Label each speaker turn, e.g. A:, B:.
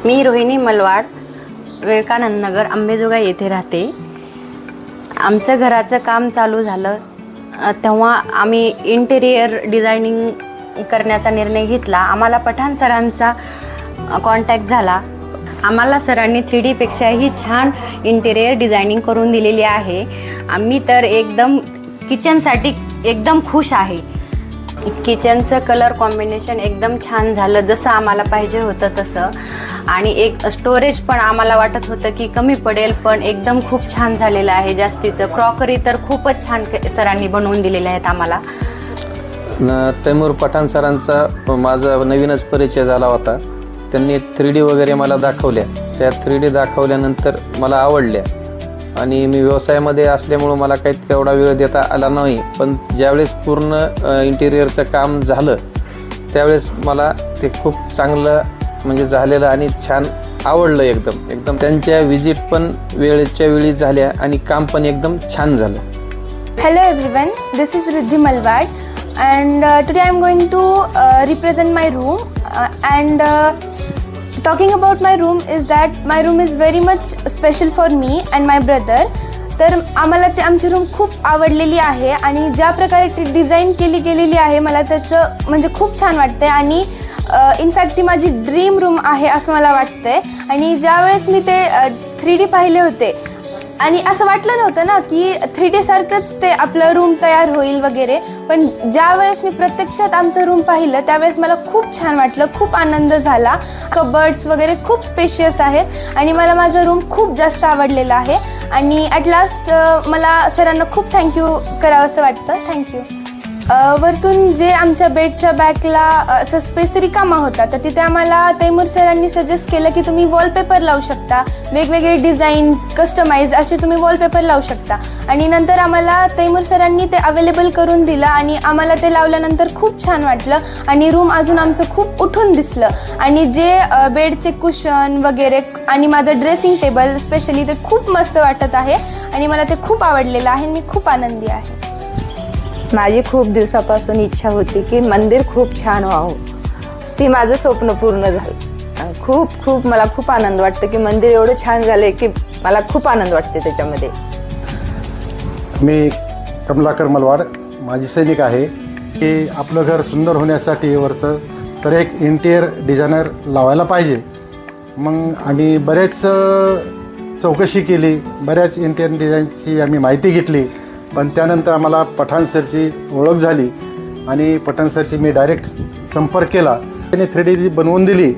A: मी रोहिणी मलवाड, विवेकानंद नगर, अंबेजोगाई येथे राहते. आमचं घराचं काम चालू झालं तेव्हा आम्ही इंटेरियर डिझायनिंग करण्याचा निर्णय घेतला. आम्हाला पठाण सरांचा कॉन्टॅक्ट झाला. आम्हाला सरांनी 3Dपेक्षाही छान इंटेरियर डिझायनिंग करून दिलेली आहे. आम्ही तर एकदम किचनसाठी एकदम खुश आहे. किचनचं कलर कॉम्बिनेशन एकदम छान झालं, जसं आम्हाला पाहिजे होतं तसं. आणि एक स्टोरेज पण आम्हाला वाटत होतं की कमी पडेल, पण एकदम खूप छान झालेलं आहे. जास्तीचं क्रॉकरी तर खूपच छान सरांनी बनवून दिलेल्या आहेत आम्हाला.
B: तैमूर पठाण सरांचा माझा नवीनच परिचय झाला होता. त्यांनी 3D वगैरे मला दाखवल्या. त्या 3D दाखवल्यानंतर मला आवडल्या आणि मी व्यवसायामध्ये असल्यामुळं मला काही तेवढा वेळ देता आला नाही. पण ज्यावेळेस पूर्ण इंटिरियरचं काम झालं त्यावेळेस मला ते खूप चांगलं म्हणजे झालेलं आणि छान आवडलं. एकदम त्यांच्या विजिट पण वेळेच्या वेळी झाल्या आणि काम पण एकदम छान झालं.
C: Hello everyone, this is Riddhi Malwad and today I am going to represent my room and talking about my room is that my room is very much special for me and my brother. तर आम्हाला ते आमची room खूप आवडलेली आहे आणि ज्या प्रकारे ती डिझाईन केली गेलेली आहे मला त्याचं म्हणजे खूप छान वाटतं आहे. आणि इनफॅक्ट ती माझी ड्रीम रूम आहे असं मला वाटतं आहे. आणि ज्यावेळेस मी ते 3D पाहिले होते आणि असं वाटलं नव्हतं ना की 3D सारखंच ते आपलं रूम तयार होईल वगैरे, पण ज्यावेळेस मी प्रत्यक्षात आमचं रूम पाहिलं त्यावेळेस मला खूप छान वाटलं, खूप आनंद झाला. कबर्ड्स वगैरे खूप स्पेशियस आहेत आणि मला माझं रूम खूप जास्त आवडलेलं आहे. आणि ॲट लास्ट मला सरांना खूप थँक्यू करावं असं वाटतं. थँक्यू. वरतून जे आमच्या बेडच्या बॅकला असं स्पेस रिकामा होता तर तिथे आम्हाला तैमूर सरांनी सजेस्ट केलं की तुम्ही वॉलपेपर लावू शकता, वेगवेगळे डिझाईन कस्टमाइज असे तुम्ही वॉलपेपर लावू शकता. आणि नंतर आम्हाला तैमूर सरांनी ते अवेलेबल करून दिलं आणि आम्हाला ते लावल्यानंतर खूप छान वाटलं आणि रूम अजून आमचं खूप उठून दिसलं. आणि जे बेडचे कुशन वगैरे आणि माझं ड्रेसिंग टेबल स्पेशली ते खूप मस्त वाटत आहे आणि मला ते खूप आवडलेलं आहे. मी खूप आनंदी आहे.
D: माझी खूप दिवसापासून इच्छा होती की मंदिर खूप छान व्हावं. ती माझं स्वप्न पूर्ण झालं. खूप मला खूप आनंद वाटतं की मंदिर एवढं छान झालं की मला खूप आनंद वाटते त्याच्यामध्ये.
E: मी कमलाकर मलवाड माजी सैनिक आहे. की आपलं घर सुंदर होण्यासाठी वरचं तर एक इंटिरियर डिझायनर लावायला पाहिजे. मग आम्ही बरेच चौकशी केली, बऱ्याच इंटिरियर डिझाईनची आम्ही माहिती घेतली. पण त्यानंतर आम्हाला पठाण सरची ओळख झाली आणि पठाण सरची मी डायरेक्ट संपर्क केला. त्याने 3D बनवून दिली.